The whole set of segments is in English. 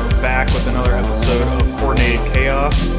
are back with another episode of Coordinated Chaos.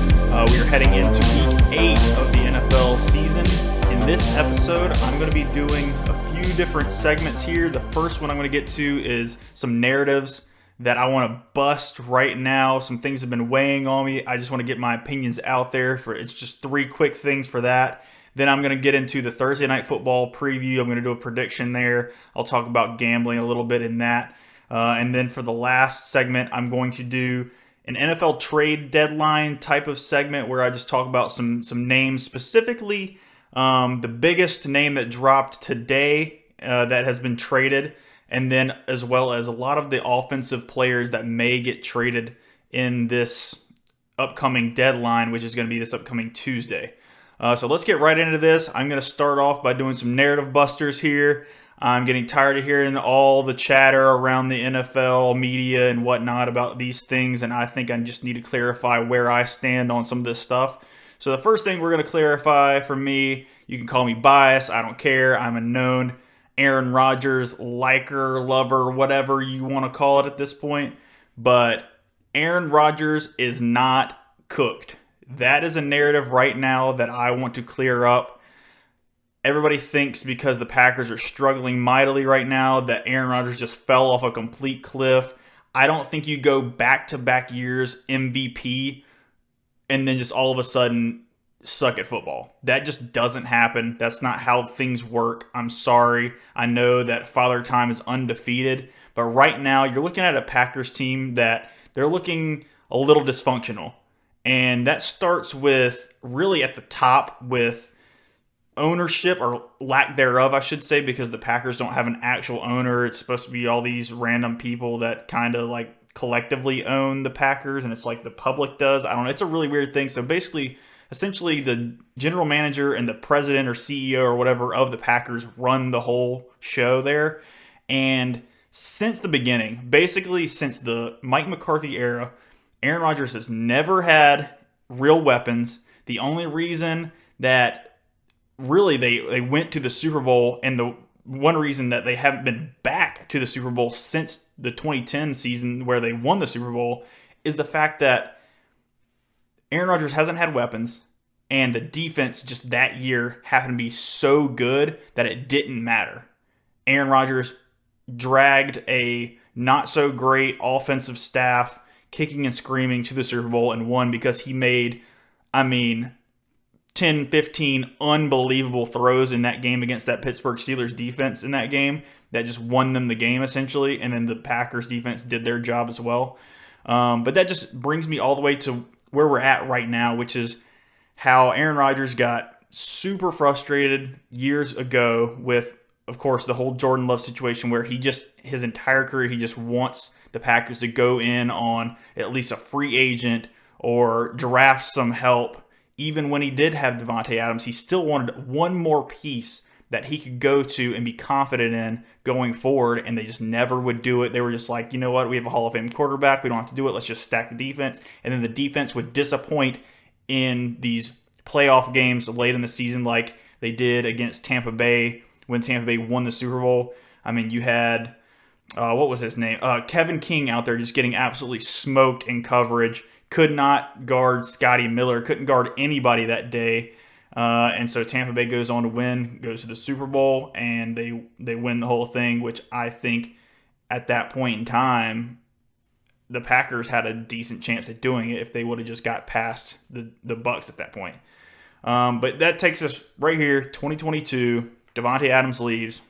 We are heading into week 8 of the NFL season. In this episode, I'm going to be doing a few different segments here. The first one I'm going to get to is some narratives that I want to bust right now. Some things have been weighing on me. I just want to get my opinions out there. It's just 3 quick things for that. Then I'm going to get into the Thursday Night Football preview. I'm going to do a prediction there. I'll talk about gambling a little bit in that. And then for the last segment, I'm going to do an NFL trade deadline type of segment where I just talk about some names, specifically the biggest name that dropped today that has been traded, and then as well as a lot of the offensive players that may get traded in this upcoming deadline, which is going to be this upcoming Tuesday. So let's get right into this. I'm going to start off by doing some narrative busters here. I'm getting tired of hearing all the chatter around the NFL media and whatnot about these things, and I think I just need to clarify where I stand on some of this stuff. So the first thing we're going to clarify for me, you can call me biased, I don't care. I'm a known Aaron Rodgers liker, lover, whatever you want to call it at this point. But Aaron Rodgers is not cooked. That is a narrative right now that I want to clear up. Everybody thinks because the Packers are struggling mightily right now that Aaron Rodgers just fell off a complete cliff. I don't think you go back-to-back years MVP and then just all of a sudden suck at football. That just doesn't happen. That's not how things work. I'm sorry. I know that Father Time is undefeated, but right now you're looking at a Packers team that they're looking a little dysfunctional. And that starts with really at the top with ownership, or lack thereof, I should say, because the Packers don't have an actual owner. It's supposed to be all these random people that kind of like collectively own the Packers, and it's like the public does. I don't know. It's a really weird thing. So basically, essentially, the general manager and the president or CEO or whatever of the Packers run the whole show there. And since the beginning, basically since the Mike McCarthy era, Aaron Rodgers has never had real weapons. The only reason that really they went to the Super Bowl, and the one reason that they haven't been back to the Super Bowl since the 2010 season where they won the Super Bowl, is the fact that Aaron Rodgers hasn't had weapons, and the defense just that year happened to be so good that it didn't matter. Aaron Rodgers dragged a not so great offensive staff kicking and screaming to the Super Bowl and won because he made, 10, 15 unbelievable throws in that game against that Pittsburgh Steelers defense in that game that just won them the game essentially, and then the Packers defense did their job as well. But that just brings me all the way to where we're at right now, which is how Aaron Rodgers got super frustrated years ago with, of course, the whole Jordan Love situation where his entire career, he just wants the Packers to go in on at least a free agent or draft some help. Even when he did have Davante Adams, he still wanted one more piece that he could go to and be confident in going forward, and they just never would do it. They were just like, you know what, we have a Hall of Fame quarterback, we don't have to do it, let's just stack the defense. And then the defense would disappoint in these playoff games late in the season like they did against Tampa Bay when Tampa Bay won the Super Bowl. You had, what was his name? Kevin King out there just getting absolutely smoked in coverage. Could not guard Scotty Miller, couldn't guard anybody that day. And so Tampa Bay goes on to win, goes to the Super Bowl, and they win the whole thing, which I think at that point in time, the Packers had a decent chance at doing it if they would have just got past the Bucs at that point. But that takes us right here, 2022, Davante Adams leaves.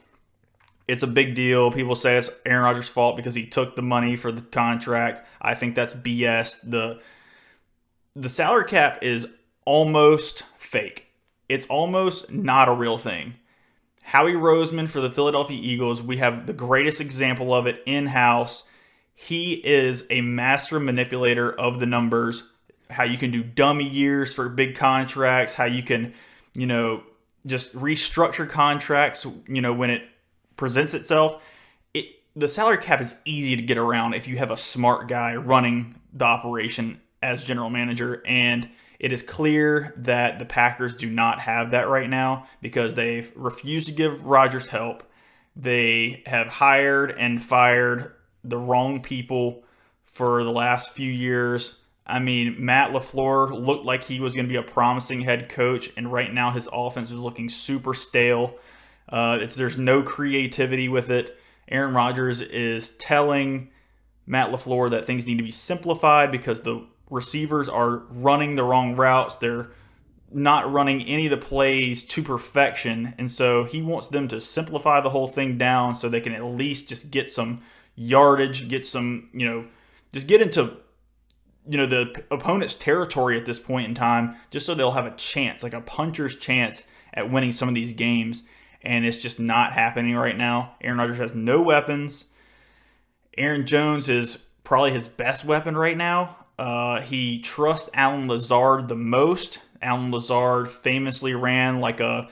It's a big deal. People say it's Aaron Rodgers' fault because he took the money for the contract. I think that's BS. The salary cap is almost fake. It's almost not a real thing. Howie Roseman for the Philadelphia Eagles, we have the greatest example of it in-house. He is a master manipulator of the numbers, how you can do dummy years for big contracts, how you can, just restructure contracts, when it presents itself. The salary cap is easy to get around if you have a smart guy running the operation as general manager, and it is clear that the Packers do not have that right now because they've refused to give Rodgers help. They have hired and fired the wrong people for the last few years. I mean, Matt LaFleur looked like he was going to be a promising head coach, and right now his offense is looking super stale. There's no creativity with it. Aaron Rodgers is telling Matt LaFleur that things need to be simplified because the receivers are running the wrong routes. They're not running any of the plays to perfection, and so he wants them to simplify the whole thing down so they can at least just get some yardage, get some, just get into the opponent's territory at this point in time, just so they'll have a chance, like a puncher's chance at winning some of these games. And it's just not happening right now. Aaron Rodgers has no weapons. Aaron Jones is probably his best weapon right now. He trusts Allen Lazard the most. Allen Lazard famously ran like a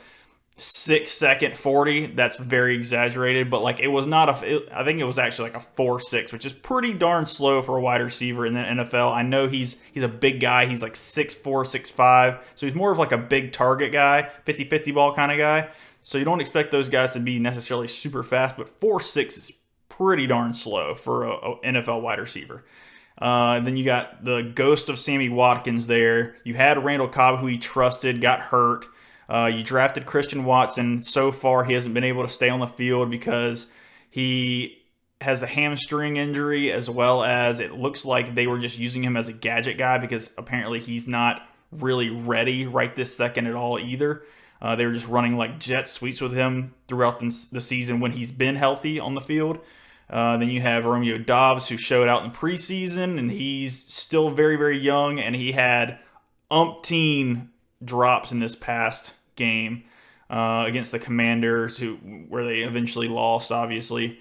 6-second 40. That's very exaggerated, but like it was not I think it was actually like a 4.6, which is pretty darn slow for a wide receiver in the NFL. I know he's a big guy. He's like 6'4", 6'5", so he's more of like a big target guy, 50-50 ball kind of guy. So you don't expect those guys to be necessarily super fast, but 4.6 is pretty darn slow for a NFL wide receiver. Then you got the ghost of Sammy Watkins there. You had Randall Cobb, who he trusted, got hurt. You drafted Christian Watson. So far, he hasn't been able to stay on the field because he has a hamstring injury, as well as it looks like they were just using him as a gadget guy because apparently he's not really ready right this second at all either. They were just running like jet sweeps with him throughout the season when he's been healthy on the field. Then you have Romeo Doubs, who showed out in preseason, and he's still very, very young, and he had umpteen drops in this past game against the Commanders, where they eventually lost, obviously.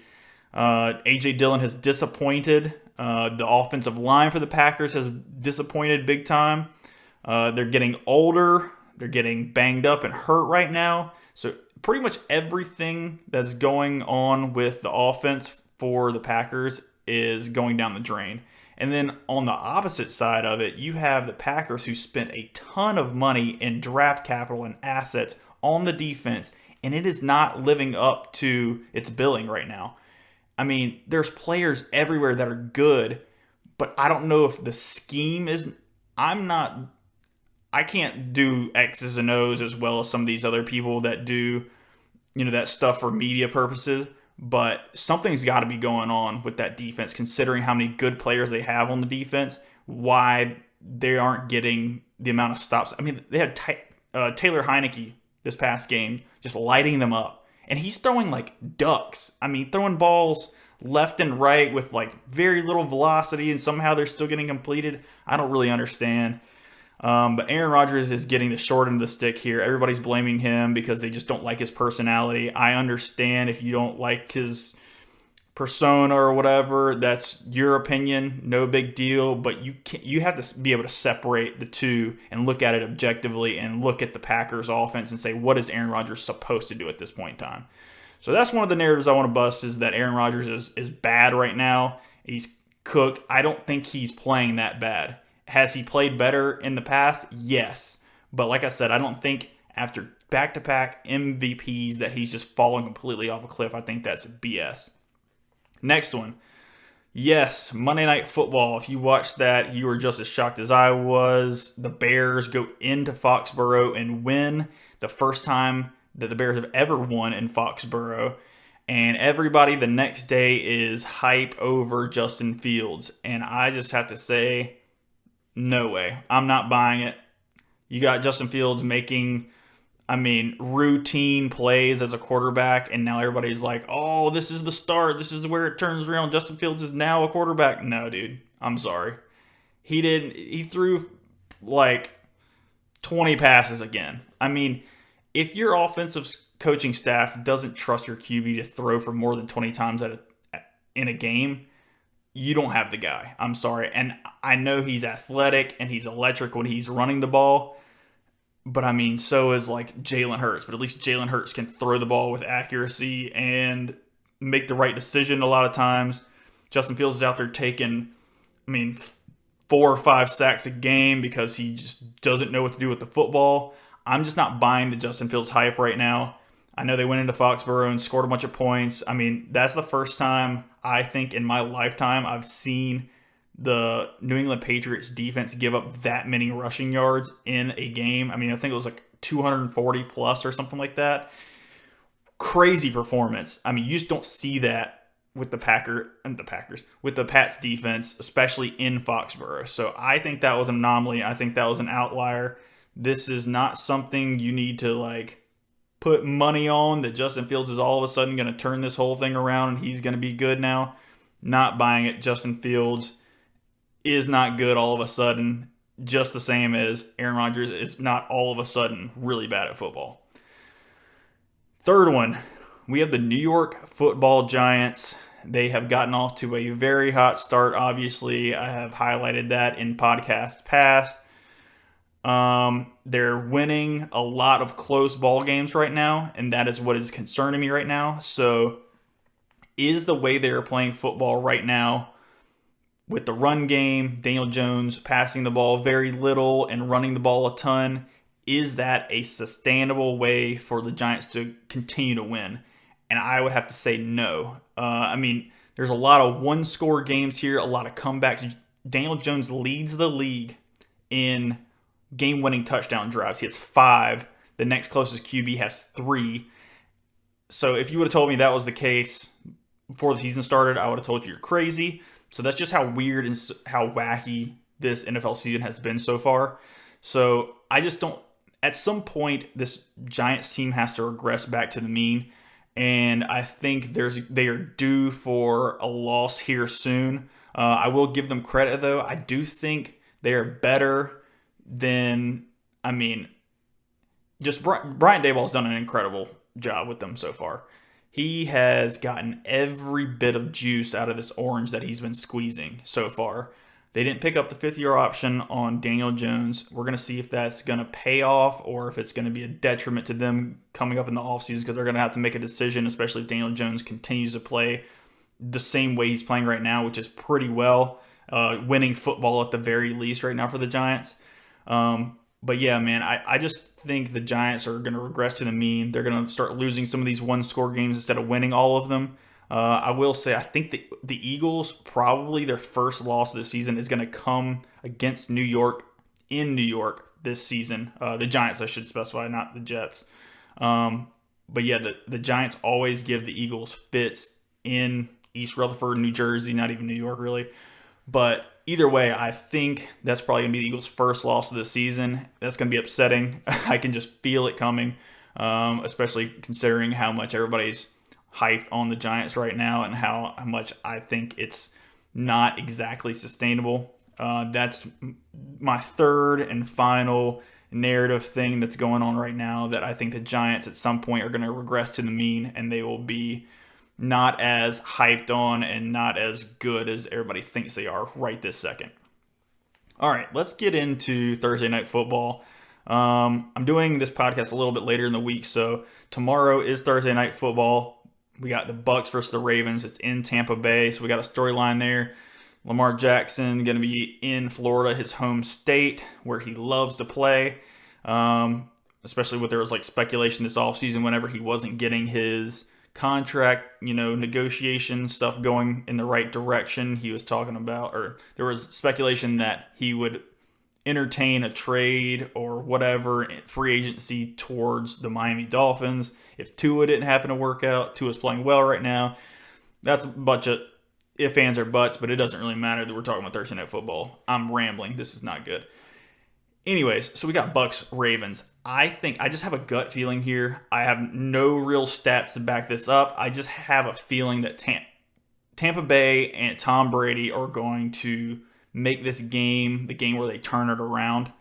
A.J. Dillon has disappointed. The offensive line for the Packers has disappointed big time. They're getting older. They're getting banged up and hurt right now. So pretty much everything that's going on with the offense for the Packers is going down the drain. And then on the opposite side of it, you have the Packers, who spent a ton of money in draft capital and assets on the defense, and it is not living up to its billing right now. I mean, there's players everywhere that are good, but I don't know if the scheme is... I can't do X's and O's as well as some of these other people that do, that stuff for media purposes. But something's got to be going on with that defense, considering how many good players they have on the defense, why they aren't getting the amount of stops. I mean, they had Taylor Heineke this past game just lighting them up. And he's throwing like ducks. I mean, throwing balls left and right with like very little velocity, and somehow they're still getting completed. I don't really understand. But Aaron Rodgers is getting the short end of the stick here. Everybody's blaming him because they just don't like his personality. I understand if you don't like his persona or whatever, that's your opinion, no big deal. But you have to be able to separate the two and look at it objectively and look at the Packers offense and say, what is Aaron Rodgers supposed to do at this point in time? So that's one of the narratives I want to bust, is that Aaron Rodgers is bad right now. He's cooked. I don't think he's playing that bad. Has he played better in the past? Yes. But like I said, I don't think after back-to-back MVPs that he's just fallen completely off a cliff. I think that's BS. Next one. Yes, Monday Night Football. If you watched that, you were just as shocked as I was. The Bears go into Foxborough and win, the first time that the Bears have ever won in Foxborough. And everybody the next day is hype over Justin Fields. And I just have to say, no way. I'm not buying it. You got Justin Fields making, routine plays as a quarterback, and now everybody's like, oh, this is the start. This is where it turns around. Justin Fields is now a quarterback. No, dude. I'm sorry. He threw like 20 passes again. I mean, if your offensive coaching staff doesn't trust your QB to throw for more than 20 times in a game, you don't have the guy. I'm sorry. And I know he's athletic and he's electric when he's running the ball. But so is like Jalen Hurts. But at least Jalen Hurts can throw the ball with accuracy and make the right decision a lot of times. Justin Fields is out there taking, 4 or 5 sacks a game because he just doesn't know what to do with the football. I'm just not buying the Justin Fields hype right now. I know they went into Foxborough and scored a bunch of points. That's the first time I think in my lifetime I've seen the New England Patriots defense give up that many rushing yards in a game. I mean, I think it was like 240 plus or something like that. Crazy performance. I mean, you just don't see that with the Pats defense, especially in Foxborough. So I think that was an anomaly. I think that was an outlier. This is not something you need to like put money on that Justin Fields is all of a sudden going to turn this whole thing around and he's going to be good now. Not buying it. Justin Fields is not good all of a sudden, just the same as Aaron Rodgers is not all of a sudden really bad at football. Third one, we have the New York Football Giants. They have gotten off to a very hot start, obviously. I have highlighted that in podcasts past. They're winning a lot of close ball games right now, and that is what is concerning me right now. So is the way they're playing football right now with the run game, Daniel Jones passing the ball very little and running the ball a ton, is that a sustainable way for the Giants to continue to win? And I would have to say no. I mean, there's a lot of one-score games here, a lot of comebacks. Daniel Jones leads the league in game-winning touchdown drives. He has 5. The next closest QB has 3. So if you would have told me that was the case before the season started, I would have told you you're crazy. So that's just how weird and how wacky this NFL season has been so far. So I just don't... At some point, this Giants team has to regress back to the mean. And I think they are due for a loss here soon. I will give them credit, though. I do think they are better than, just Brian Daboll's done an incredible job with them so far. He has gotten every bit of juice out of this orange that he's been squeezing so far. They didn't pick up the 5th-year option on Daniel Jones. We're going to see if that's going to pay off or if it's going to be a detriment to them coming up in the offseason, because they're going to have to make a decision, especially if Daniel Jones continues to play the same way he's playing right now, which is pretty well, winning football at the very least right now for the Giants. But yeah, man, I just think the Giants are going to regress to the mean. They're going to start losing some of these one-score games instead of winning all of them. I will say, I think the Eagles, probably their first loss of the season is going to come against New York in New York this season. The Giants, I should specify, not the Jets. But yeah, the Giants always give the Eagles fits in East Rutherford, New Jersey, not even New York really. But either way, I think that's probably going to be the Eagles' first loss of the season. That's going to be upsetting. I can just feel it coming, especially considering how much everybody's hyped on the Giants right now and how much I think it's not exactly sustainable. That's my third and final narrative thing that's going on right now, that I think the Giants at some point are going to regress to the mean and they will be not as hyped on and not as good as everybody thinks they are right this second. All right, let's get into Thursday Night Football. I'm doing this podcast a little bit later in the week, so tomorrow is Thursday Night Football. We got the Bucs versus the Ravens. It's in Tampa Bay, so we got a storyline there. Lamar Jackson going to be in Florida, his home state, where he loves to play. Especially with there was like speculation this offseason whenever he wasn't getting his contract, negotiation stuff going in the right direction. He was talking about, or there was speculation that he would entertain a trade or whatever, free agency towards the Miami Dolphins. If Tua didn't happen to work out, Tua's playing well right now. That's a bunch of if, ands, or buts, but it doesn't really matter that we're talking about Thursday Night Football. I'm rambling. This is not good. Anyways, so we got Bucs Ravens. I just have a gut feeling here. I have no real stats to back this up. I just have a feeling that Tampa Bay and Tom Brady are going to make this game the game where they turn it around.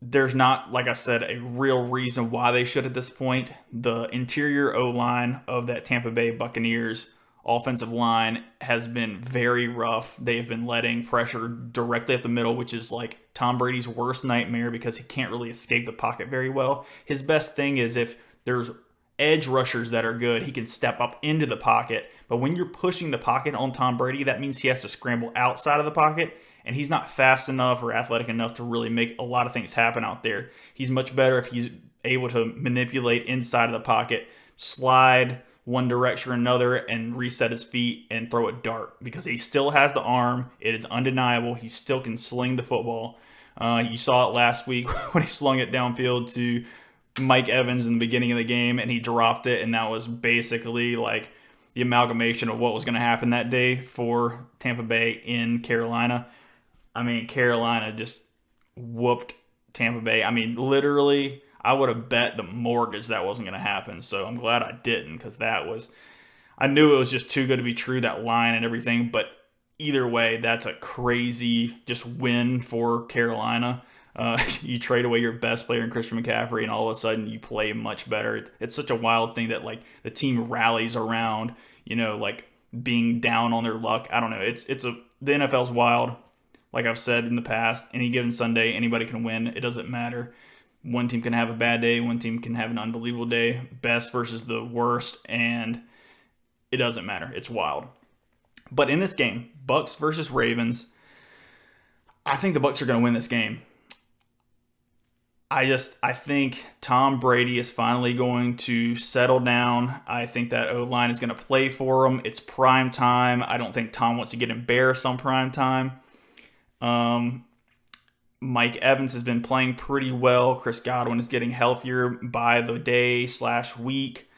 There's not, like I said, a real reason why they should at this point. The interior O-line of that Tampa Bay Buccaneers offensive line has been very rough. They've been letting pressure directly up the middle, which is like Tom Brady's worst nightmare because he can't really escape the pocket very well. His best thing is if there's edge rushers that are good, he can step up into the pocket. But when you're pushing the pocket on Tom Brady, that means he has to scramble outside of the pocket, and he's not fast enough or athletic enough to really make a lot of things happen out there. He's much better if he's able to manipulate inside of the pocket, slide one direction or another and reset his feet and throw a dart because he still has the arm. It is undeniable. He still can sling the football. You saw it last week when he slung it downfield to Mike Evans in the beginning of the game and he dropped it, and that was basically like the amalgamation of what was going to happen that day for Tampa Bay in Carolina. I mean, Carolina just whooped Tampa Bay. I mean, literally, I would have bet the mortgage that wasn't going to happen. So I'm glad I didn't, because I knew it was just too good to be true, that line and everything. But either way, that's a crazy just win for Carolina. You trade away your best player in Christian McCaffrey, and all of a sudden you play much better. It's such a wild thing that like the team rallies around, like being down on their luck. I don't know. The NFL's wild. Like I've said in the past, any given Sunday, anybody can win. It doesn't matter. One team can have a bad day. One team can have an unbelievable day. Best versus the worst, and it doesn't matter. It's wild. But in this game, Bucs versus Ravens, I think the Bucs are going to win this game. I think Tom Brady is finally going to settle down. I think that O-line is going to play for him. It's prime time. I don't think Tom wants to get embarrassed on prime time. Mike Evans has been playing pretty well. Chris Godwin is getting healthier by the day/week.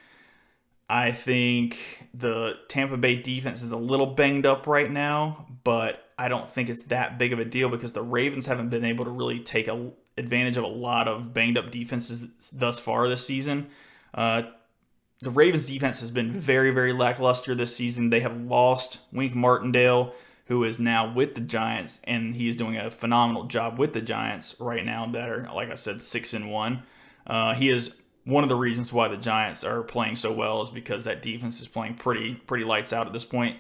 I think the Tampa Bay defense is a little banged up right now, but I don't think it's that big of a deal because the Ravens haven't been able to really take advantage of a lot of banged up defenses thus far this season. The Ravens defense has been very, very lackluster this season. They have lost Wink Martindale, who is now with the Giants, and he is doing a phenomenal job with the Giants right now that are, like I said, 6-1. He is one of the reasons why the Giants are playing so well is because that defense is playing pretty lights out at this point.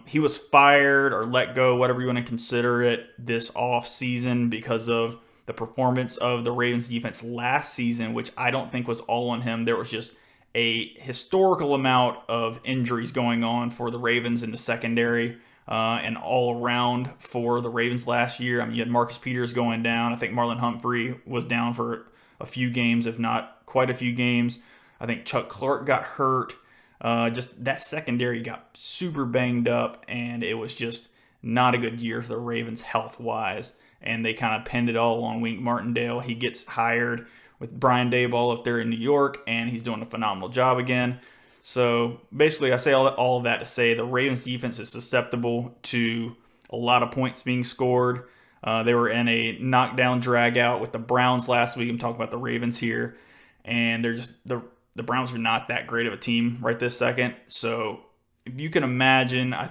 He was fired or let go, whatever you want to consider it, this off season because of the performance of the Ravens defense last season, which I don't think was all on him. There was just a historical amount of injuries going on for the Ravens in the secondary. And all around for the Ravens last year. I mean, you had Marcus Peters going down. I think Marlon Humphrey was down for a few games, if not quite a few games. I think Chuck Clark got hurt. Just that secondary got super banged up, and it was just not a good year for the Ravens health-wise. And they kind of pinned it all on Wink Martindale. He gets hired with Brian Daboll up there in New York, and he's doing a phenomenal job again. So basically, I say all of that to say the Ravens defense is susceptible to a lot of points being scored. They were in a knockdown drag-out with the Browns last week. I'm talking about the Ravens here. And they're just the Browns are not that great of a team right this second. So if you can imagine, I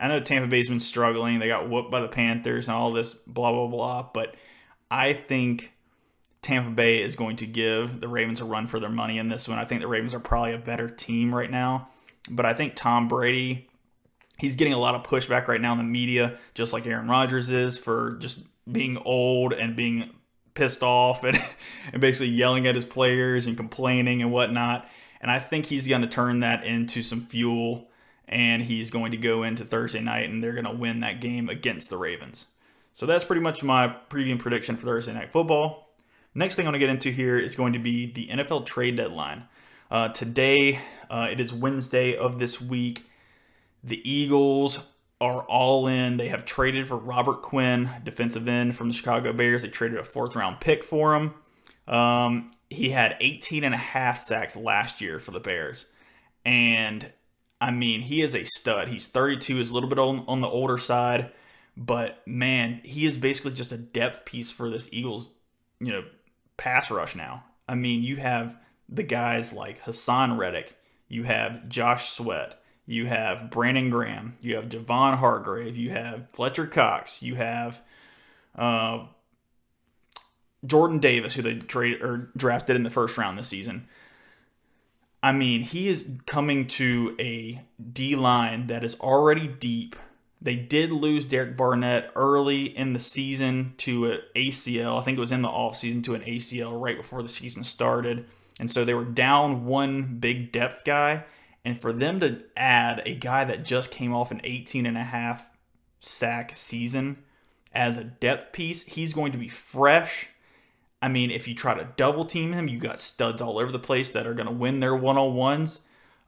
know Tampa Bay's been struggling. They got whooped by the Panthers and all this blah, blah, blah. But I think Tampa Bay is going to give the Ravens a run for their money in this one. I think the Ravens are probably a better team right now. But I think Tom Brady, he's getting a lot of pushback right now in the media, just like Aaron Rodgers is, for just being old and being pissed off and basically yelling at his players and complaining and whatnot. And I think he's going to turn that into some fuel, and he's going to go into Thursday night, and they're going to win that game against the Ravens. So that's pretty much my preview and prediction for Thursday Night Football. Next thing I want to get into here is going to be the NFL trade deadline. Today, it is Wednesday of this week. The Eagles are all in. They have traded for Robert Quinn, defensive end from the Chicago Bears. They traded a 4th-round pick for him. He had 18.5 sacks last year for the Bears. And, I mean, he is a stud. He's 32, is a little bit on the older side. But, man, he is basically just a depth piece for this Eagles, pass rush now. I mean, you have the guys like Hassan Reddick, you have Josh Sweat, you have Brandon Graham, you have Javon Hargrave, you have Fletcher Cox, you have Jordan Davis, who they drafted in the 1st round this season. I mean, he is coming to a D-line that is already deep. They did lose Derek Barnett early in the season to an ACL. I think it was in the offseason to an ACL right before the season started. And so they were down one big depth guy. And for them to add a guy that just came off an 18.5 sack season as a depth piece, he's going to be fresh. I mean, if you try to double team him, you got studs all over the place that are going to win their one-on-ones.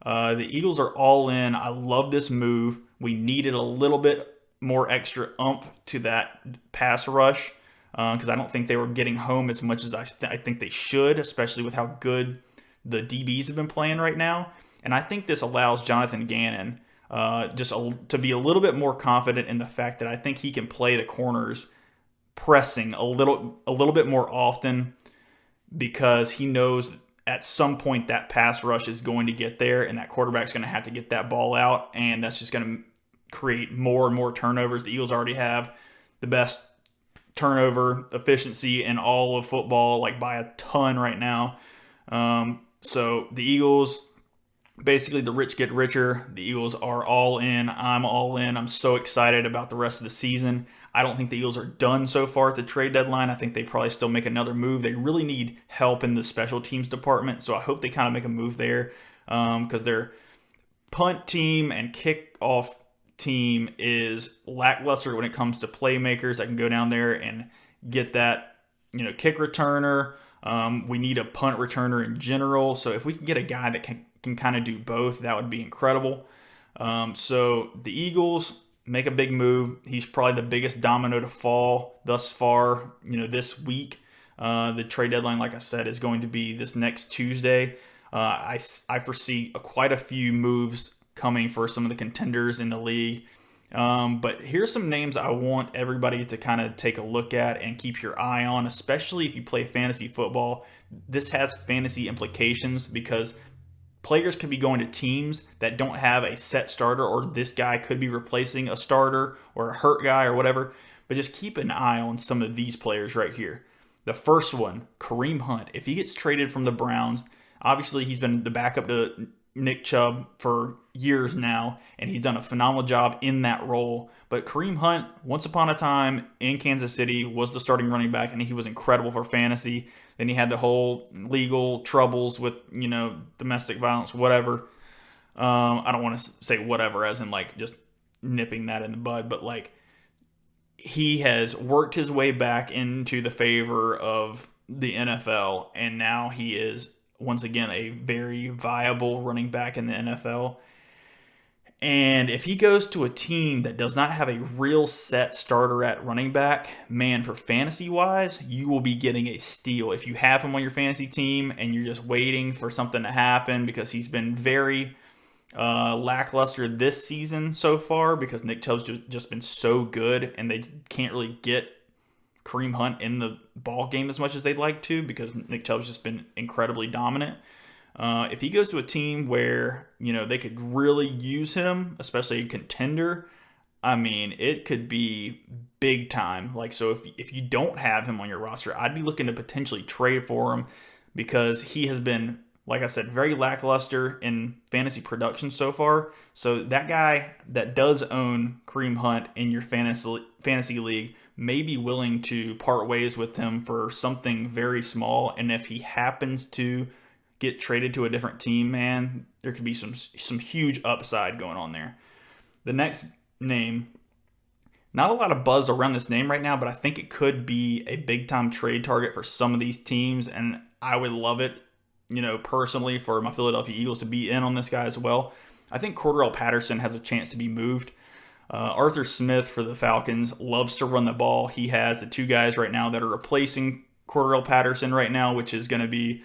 The Eagles are all in. I love this move. We needed a little bit more extra oomph to that pass rush because I don't think they were getting home as much as I think they should, especially with how good the DBs have been playing right now. And I think this allows Jonathan Gannon to be a little bit more confident in the fact that I think he can play the corners pressing a little bit more often because he knows at some point that pass rush is going to get there and that quarterback's going to have to get that ball out, and that's just going to create more and more turnovers. The Eagles already have the best turnover efficiency in all of football, like by a ton right now. So the Eagles, basically the rich get richer. The Eagles are all in. I'm all in. I'm so excited about the rest of the season. I don't think the Eagles are done so far at the trade deadline. I think they probably still make another move. They really need help in the special teams department, so I hope they kind of make a move there because their punt team and kickoff team is lackluster when it comes to playmakers that can go down there and get that, kick returner. We need a punt returner in general, so if we can get a guy that can kind of do both, that would be incredible. So the Eagles make a big move. He's probably the biggest domino to fall thus far, this week. The trade deadline, like I said, is going to be this next Tuesday. I foresee quite a few moves coming for some of the contenders in the league. But here's some names I want everybody to kind of take a look at and keep your eye on, especially if you play fantasy football. This has fantasy implications because players could be going to teams that don't have a set starter, or this guy could be replacing a starter or a hurt guy or whatever. But just keep an eye on some of these players right here. The first one, Kareem Hunt. If he gets traded from the Browns, obviously he's been the backup to Nick Chubb for years now, and he's done a phenomenal job in that role. But Kareem Hunt, once upon a time in Kansas City, was the starting running back, and he was incredible for fantasy. Then he had the whole legal troubles with, domestic violence, whatever. I don't want to say whatever as in like just nipping that in the bud, but like he has worked his way back into the favor of the NFL, and now he is once again a very viable running back in the NFL. And if he goes to a team that does not have a real set starter at running back, man, for fantasy-wise, you will be getting a steal. If you have him on your fantasy team and you're just waiting for something to happen because he's been very lackluster this season so far because Nick Chubb's just been so good and they can't really get Kareem Hunt in the ball game as much as they'd like to because Nick Chubb's just been incredibly dominant. If he goes to a team where, they could really use him, especially a contender, I mean, it could be big time. Like, so if you don't have him on your roster, I'd be looking to potentially trade for him because he has been, like I said, very lackluster in fantasy production so far. So that guy that does own Kareem Hunt in your fantasy league may be willing to part ways with him for something very small. And if he happens to get traded to a different team, man, there could be some huge upside going on there. The next name, not a lot of buzz around this name right now, but I think it could be a big-time trade target for some of these teams, and I would love it, personally, for my Philadelphia Eagles to be in on this guy as well. I think Cordarrelle Patterson has a chance to be moved. Arthur Smith for the Falcons loves to run the ball. He has the two guys right now that are replacing Cordarrelle Patterson right now, which is going to be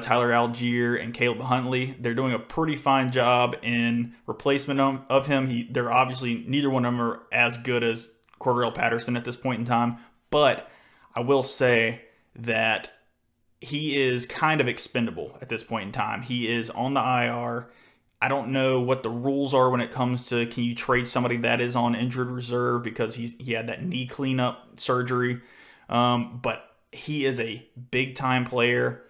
Tyler Algier and Caleb Huntley. They're doing a pretty fine job in replacement of him. They're obviously, neither one of them are as good as Cordarrelle Patterson at this point in time, but I will say that he is kind of expendable at this point in time. He is on the IR. I don't know what the rules are when it comes to can you trade somebody that is on injured reserve because he had that knee cleanup surgery, but he is a big-time player.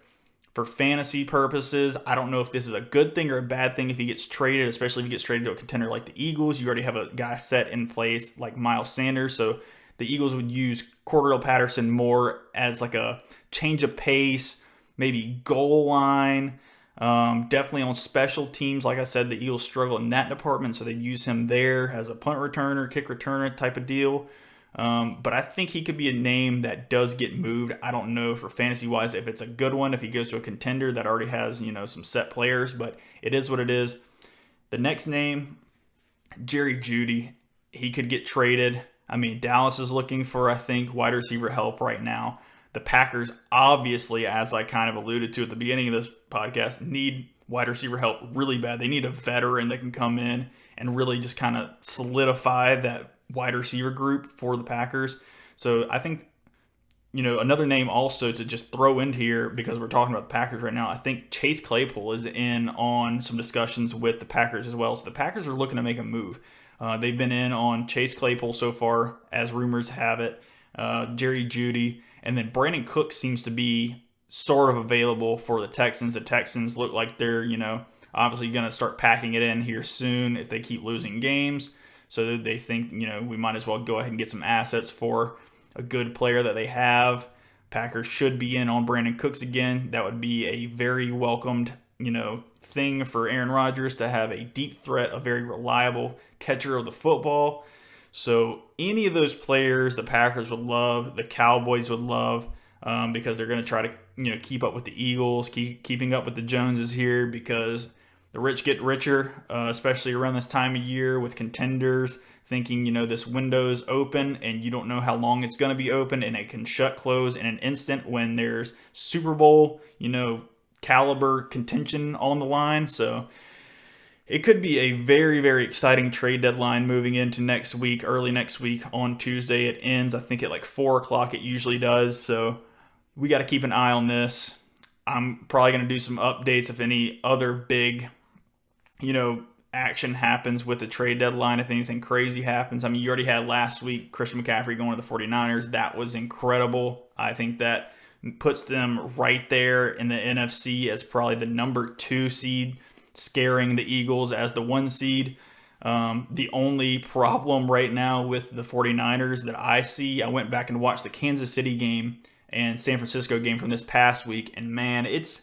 For fantasy purposes, I don't know if this is a good thing or a bad thing if he gets traded, especially if he gets traded to a contender like the Eagles. You already have a guy set in place like Miles Sanders, so the Eagles would use Cordarrelle Patterson more as like a change of pace, maybe goal line, definitely on special teams. Like I said, the Eagles struggle in that department, so they use him there as a punt returner, kick returner type of deal. But I think he could be a name that does get moved. I don't know for fantasy-wise if it's a good one, if he goes to a contender that already has, some set players, but it is what it is. The next name, Jerry Jeudy. He could get traded. I mean, Dallas is looking for, I think, wide receiver help right now. The Packers, obviously, as I kind of alluded to at the beginning of this podcast, need wide receiver help really bad. They need a veteran that can come in and really just kind of solidify that wide receiver group for the Packers. So I think, another name also to just throw in here, because we're talking about the Packers right now, I think Chase Claypool is in on some discussions with the Packers as well. So the Packers are looking to make a move. They've been in on Chase Claypool so far, as rumors have it, Jerry Jeudy, and then Brandon Cook seems to be sort of available for the Texans. The Texans look like they're, obviously going to start packing it in here soon if they keep losing games. So they think, we might as well go ahead and get some assets for a good player that they have. Packers should be in on Brandon Cooks again. That would be a very welcomed, thing for Aaron Rodgers to have a deep threat, a very reliable catcher of the football. So any of those players the Packers would love, the Cowboys would love, because they're going to try to, keep up with the Eagles, keeping up with the Joneses here, because the rich get richer, especially around this time of year with contenders thinking, this window's open and you don't know how long it's going to be open, and it can shut close in an instant when there's Super Bowl, caliber contention on the line. So it could be a very, very exciting trade deadline moving into next week, early next week on Tuesday. It ends, I think, at like 4 o'clock. It usually does. So we got to keep an eye on this. I'm probably going to do some updates if any other big, action happens with the trade deadline, if anything crazy happens. I mean, you already had last week Christian McCaffrey going to the 49ers. That was incredible. I think that puts them right there in the NFC as probably the number 2 seed, scaring the Eagles as the 1 seed. The only problem right now with the 49ers that I see, I went back and watched the Kansas City game and San Francisco game from this past week, and man, it's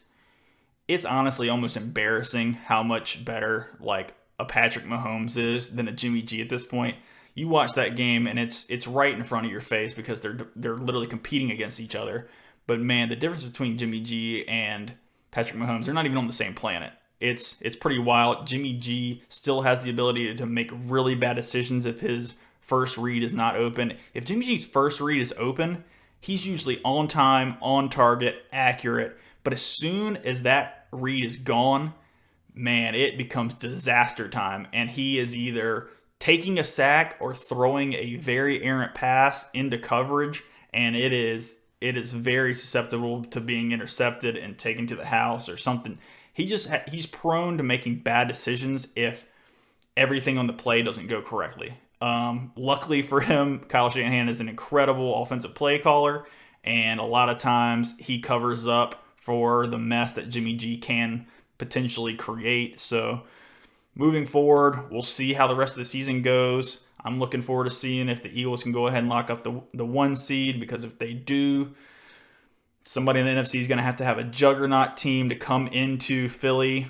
honestly almost embarrassing how much better like a Patrick Mahomes is than a Jimmy G at this point. You watch that game and it's right in front of your face because they're literally competing against each other. But man, the difference between Jimmy G and Patrick Mahomes, they're not even on the same planet. It's pretty wild. Jimmy G still has the ability to make really bad decisions if his first read is not open. If Jimmy G's first read is open, he's usually on time, on target, accurate. But as soon as that read is gone, man, it becomes disaster time. And he is either taking a sack or throwing a very errant pass into coverage. And it is very susceptible to being intercepted and taken to the house or something. He's prone to making bad decisions if everything on the play doesn't go correctly. Luckily for him, Kyle Shanahan is an incredible offensive play caller, and a lot of times he covers up for the mess that Jimmy G can potentially create. So moving forward, we'll see how the rest of the season goes. I'm looking forward to seeing if the Eagles can go ahead and lock up the 1 seed, because if they do, somebody in the NFC is going to have a juggernaut team to come into Philly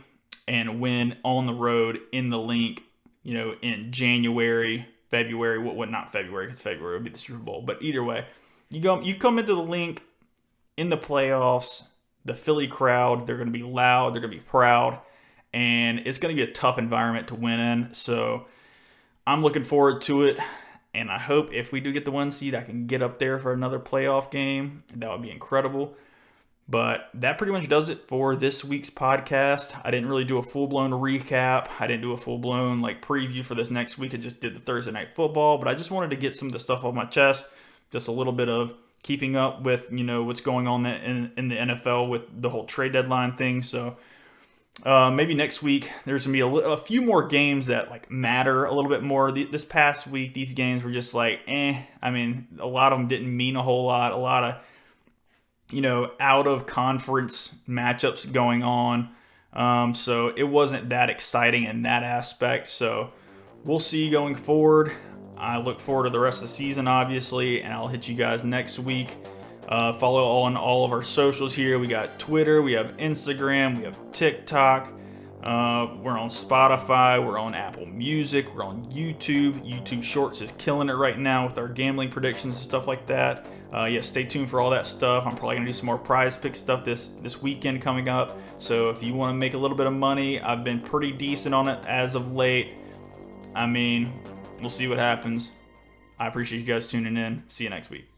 and win on the road in the Link, in January, February. What not February, because February would be the Super Bowl. But either way, you come into the Link in the playoffs, the Philly crowd, they're going to be loud, they're going to be proud, and it's going to be a tough environment to win in. So I'm looking forward to it, and I hope if we do get the 1 seed, I can get up there for another playoff game. That would be incredible. But that pretty much does it for this week's podcast. I didn't really do a full-blown recap. I didn't do a full-blown preview for this next week. I just did the Thursday Night Football, but I just wanted to get some of the stuff off my chest, just a little bit of keeping up with what's going on in the NFL with the whole trade deadline thing. So maybe next week there's gonna be a few more games that matter a little bit more. This past week, these games were just I mean, a lot of them didn't mean a whole lot. A lot of out of conference matchups going on. So it wasn't that exciting in that aspect. So we'll see going forward. I look forward to the rest of the season, obviously, and I'll hit you guys next week. Follow on all of our socials here. We got Twitter, we have Instagram, we have TikTok. We're on Spotify, we're on Apple Music, we're on YouTube. YouTube Shorts is killing it right now with our gambling predictions and stuff like that. Stay tuned for all that stuff. I'm probably going to do some more prize pick stuff this weekend coming up. So if you want to make a little bit of money, I've been pretty decent on it as of late. I mean, we'll see what happens. I appreciate you guys tuning in. See you next week.